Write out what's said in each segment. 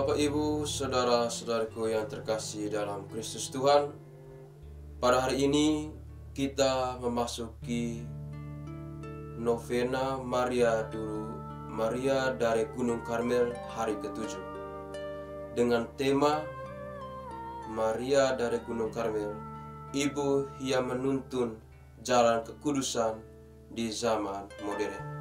Bapak, Ibu, saudara-saudaraku yang terkasih dalam Kristus Tuhan, pada hari ini kita memasuki novena Maria dari Gunung Karmel hari ke-7 dengan tema Maria dari Gunung Karmel, Ibu yang menuntun jalan kekudusan di zaman modern.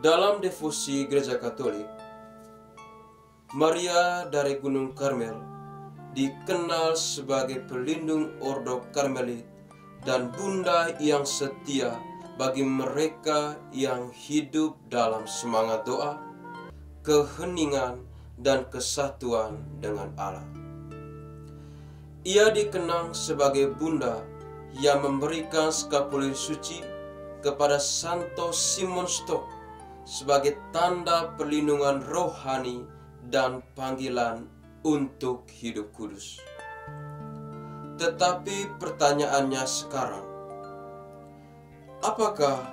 Dalam devosi Gereja Katolik, Maria dari Gunung Karmel dikenal sebagai pelindung Ordo Karmelit dan bunda yang setia bagi mereka yang hidup dalam semangat doa, keheningan, dan kesatuan dengan Allah. Ia dikenang sebagai bunda yang memberikan skapulir suci kepada Santo Simon Stok sebagai tanda perlindungan rohani dan panggilan untuk hidup kudus. Tetapi pertanyaannya sekarang, apakah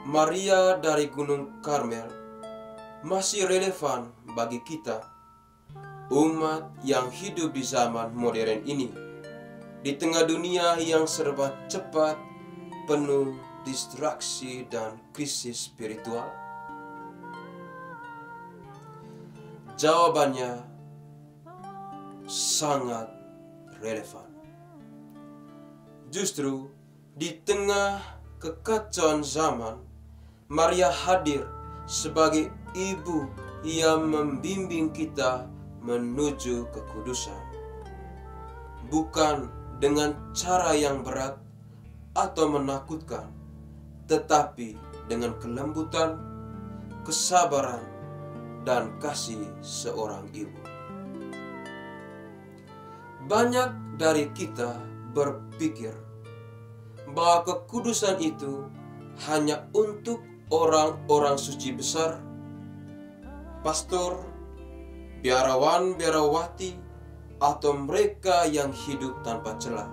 Maria dari Gunung Karmel masih relevan bagi kita, umat yang hidup di zaman modern ini, di tengah dunia yang serba cepat, penuh distraksi dan krisis spiritual? Jawabannya sangat relevan. Justru di tengah kekacauan zaman, Maria hadir sebagai ibu yang membimbing kita menuju kekudusan. Bukan dengan cara yang berat atau menakutkan, tetapi dengan kelembutan, kesabaran, dan kasih seorang ibu. Banyak dari kita berpikir bahwa kekudusan itu hanya untuk orang-orang suci besar, pastor, biarawan, biarawati, atau mereka yang hidup tanpa celah.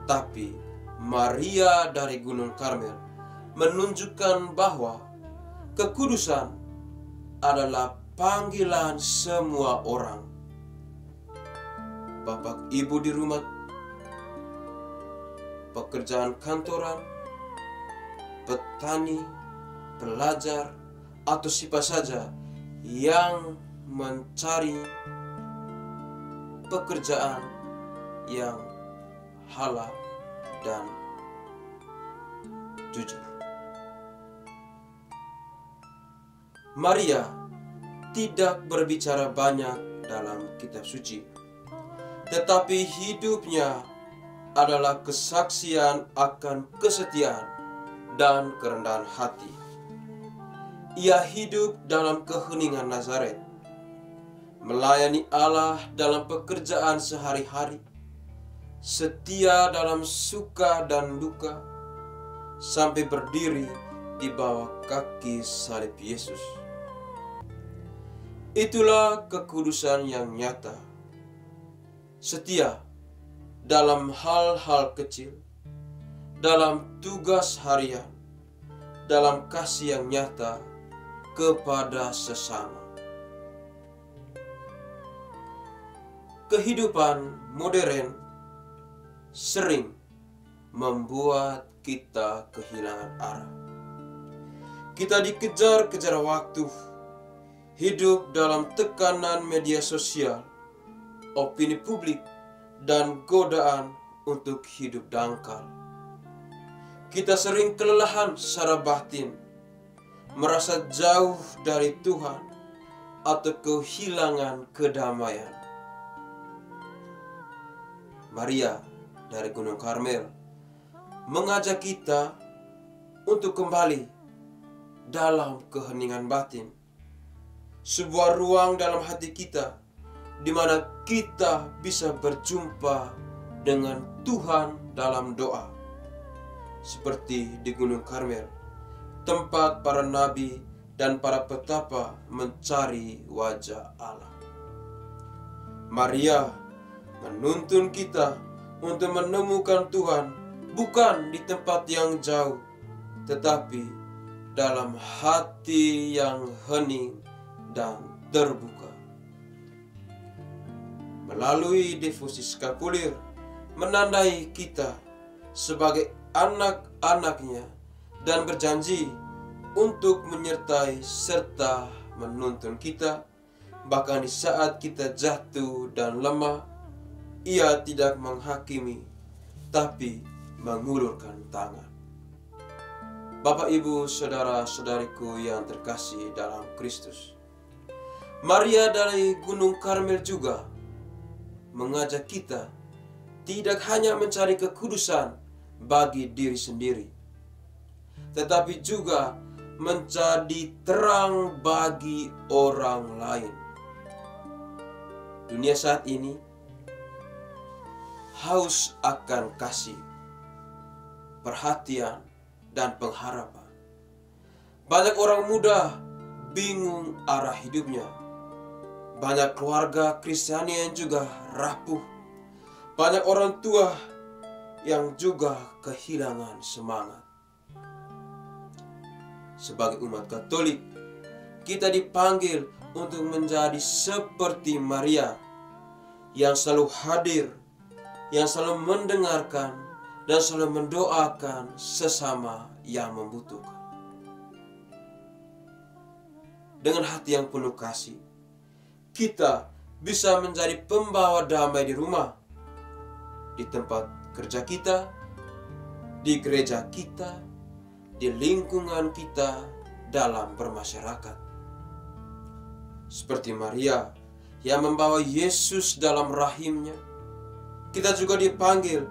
Tapi Maria dari Gunung Karmel menunjukkan bahwa kekudusan adalah panggilan semua orang. Bapak Ibu di rumah, pekerjaan kantoran, petani, pelajar, atau siapa saja yang mencari pekerjaan yang halal dan jujur. Maria tidak berbicara banyak dalam kitab suci, tetapi hidupnya adalah kesaksian akan kesetiaan dan kerendahan hati. Ia hidup dalam keheningan Nazaret, melayani Allah dalam pekerjaan sehari-hari, setia dalam suka dan duka, sampai berdiri di bawah kaki salib Yesus. Itulah kekudusan yang nyata, setia dalam hal-hal kecil, dalam tugas harian, dalam kasih yang nyata kepada sesama. Kehidupan modern sering membuat kita kehilangan arah. Kita dikejar-kejar waktu, hidup dalam tekanan media sosial, opini publik, dan godaan untuk hidup dangkal. Kita sering kelelahan secara batin, merasa jauh dari Tuhan, atau kehilangan kedamaian. Maria dari Gunung Karmel mengajak kita untuk kembali dalam keheningan batin, sebuah ruang dalam hati kita di mana kita bisa berjumpa dengan Tuhan dalam doa, seperti di Gunung Karmel, tempat para nabi dan para petapa mencari wajah Allah. Maria menuntun kita untuk menemukan Tuhan bukan di tempat yang jauh, tetapi dalam hati yang hening dan terbuka. Melalui devosi skapulir menandai kita sebagai anak-anaknya dan berjanji untuk menyertai serta menuntun kita, bahkan di saat kita jatuh dan lemah. Ia tidak menghakimi, tapi mengulurkan tangan. Bapak, Ibu, saudara-saudariku yang terkasih dalam Kristus, Maria dari Gunung Karmel juga mengajak kita tidak hanya mencari kekudusan bagi diri sendiri, tetapi juga menjadi terang bagi orang lain. Dunia saat ini haus akan kasih, perhatian, dan pengharapan. Banyak orang muda bingung arah hidupnya. Banyak keluarga Kristiani yang juga rapuh. Banyak orang tua yang juga kehilangan semangat. Sebagai umat Katolik, kita dipanggil untuk menjadi seperti Maria yang selalu hadir, yang selalu mendengarkan, dan selalu mendoakan sesama yang membutuhkan. Dengan hati yang penuh kasih, kita bisa menjadi pembawa damai di rumah, di tempat kerja kita, di gereja kita, di lingkungan kita, dalam bermasyarakat. Seperti Maria yang membawa Yesus dalam rahimnya, kita juga dipanggil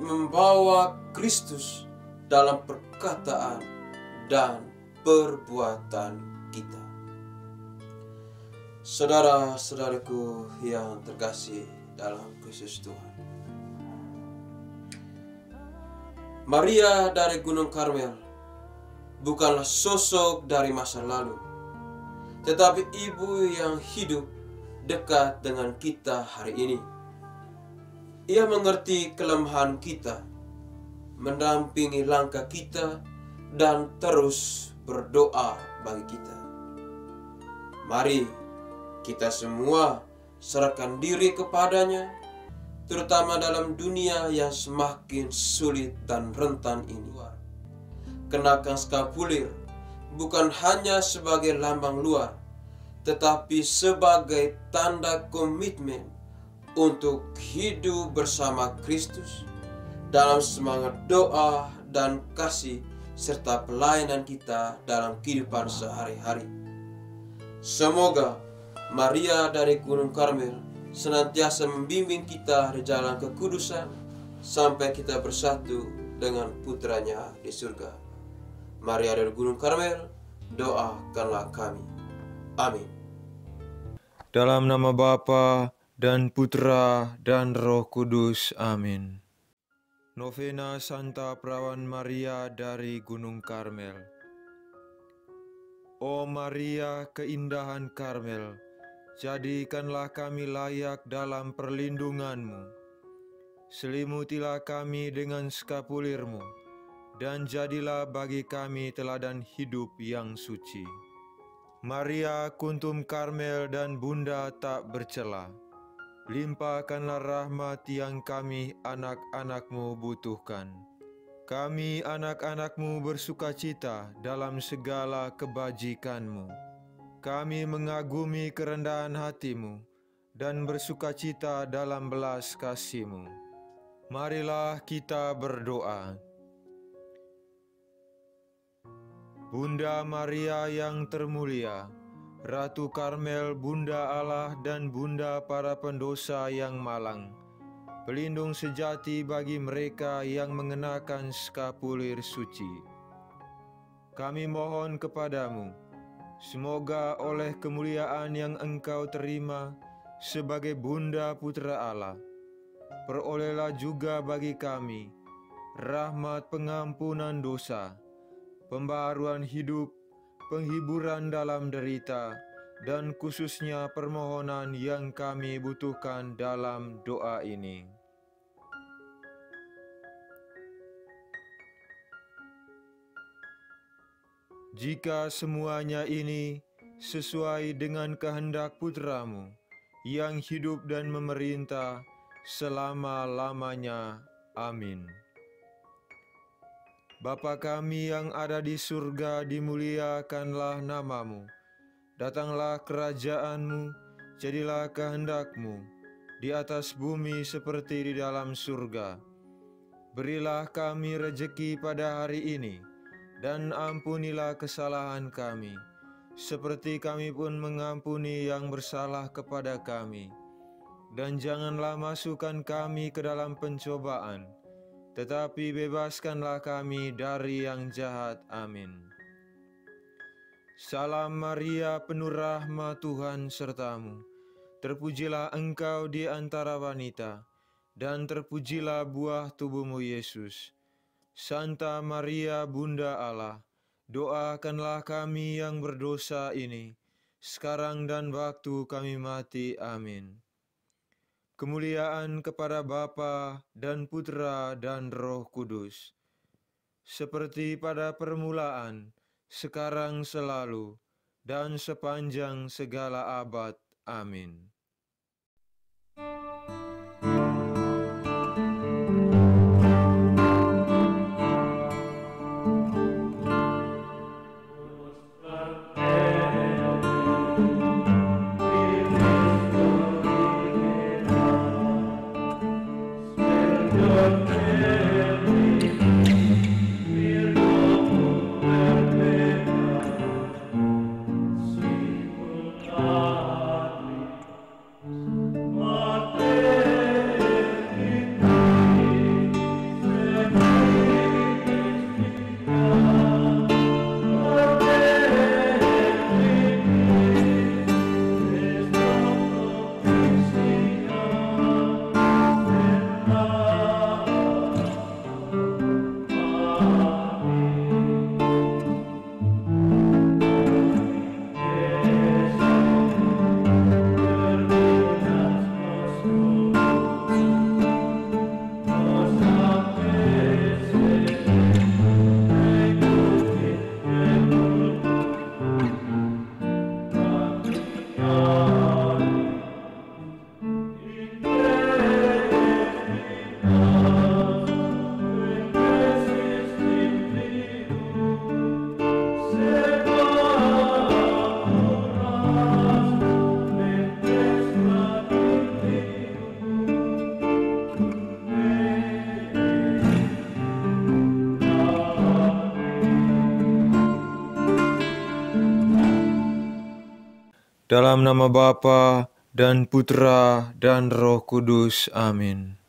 membawa Kristus dalam perkataan dan perbuatan kita. Saudara-saudariku yang terkasih dalam Kristus Tuhan, Maria dari Gunung Karmel bukanlah sosok dari masa lalu, tetapi ibu yang hidup dekat dengan kita hari ini. Ia mengerti kelemahan kita, mendampingi langkah kita, dan terus berdoa bagi kita. Mari kita semua serahkan diri kepadanya, terutama dalam dunia yang semakin sulit dan rentan ini. Kenakan skapulir bukan hanya sebagai lambang luar, tetapi sebagai tanda komitmen untuk hidup bersama Kristus dalam semangat doa dan kasih serta pelayanan kita dalam kehidupan sehari-hari. Semoga Maria dari Gunung Karmel senantiasa membimbing kita di jalan kekudusan sampai kita bersatu dengan putranya di surga. Maria dari Gunung Karmel, doakanlah kami. Amin. Dalam nama Bapa dan Putra dan Roh Kudus. Amin. Novena Santa Perawan Maria dari Gunung Karmel. O Maria, keindahan Karmel, jadikanlah kami layak dalam perlindungan-Mu. Selimutilah kami dengan skapulir-Mu, dan jadilah bagi kami teladan hidup yang suci. Maria, kuntum Karmel dan Bunda tak bercela, limpahkanlah rahmat yang kami anak-anak-Mu butuhkan. Kami anak-anak-Mu bersukacita dalam segala kebajikan-Mu. Kami mengagumi kerendahan hati-Mu dan bersukacita dalam belas kasih-Mu. Marilah kita berdoa. Bunda Maria yang termulia, Ratu Karmel, Bunda Allah dan Bunda para pendosa yang malang, pelindung sejati bagi mereka yang mengenakan skapulir suci. Kami mohon kepadamu, semoga oleh kemuliaan yang Engkau terima sebagai Bunda Putra Allah, perolehlah juga bagi kami rahmat pengampunan dosa, pembaharuan hidup, penghiburan dalam derita, dan khususnya permohonan yang kami butuhkan dalam doa ini. jika semuanya ini sesuai dengan kehendak Putra-Mu yang hidup dan memerintah selama-lamanya. Amin. Bapa kami yang ada di surga, dimuliakanlah nama-Mu. Datanglah kerajaan-Mu, jadilah kehendak-Mu, di atas bumi seperti di dalam surga. Berilah kami rejeki pada hari ini, dan ampunilah kesalahan kami, seperti kami pun mengampuni yang bersalah kepada kami. Dan janganlah masukkan kami ke dalam pencobaan, tetapi bebaskanlah kami dari yang jahat. Amin. Salam Maria, penuh rahmat, Tuhan sertamu. Terpujilah engkau di antara wanita, dan terpujilah buah tubuhmu, Yesus. Santa Maria, Bunda Allah, doakanlah kami yang berdosa ini, sekarang dan waktu kami mati. Amin. Kemuliaan kepada Bapa dan Putra dan Roh Kudus, seperti pada permulaan, sekarang, selalu, dan sepanjang segala abad. Amin. Dalam nama Bapa dan Putra dan Roh Kudus. Amin.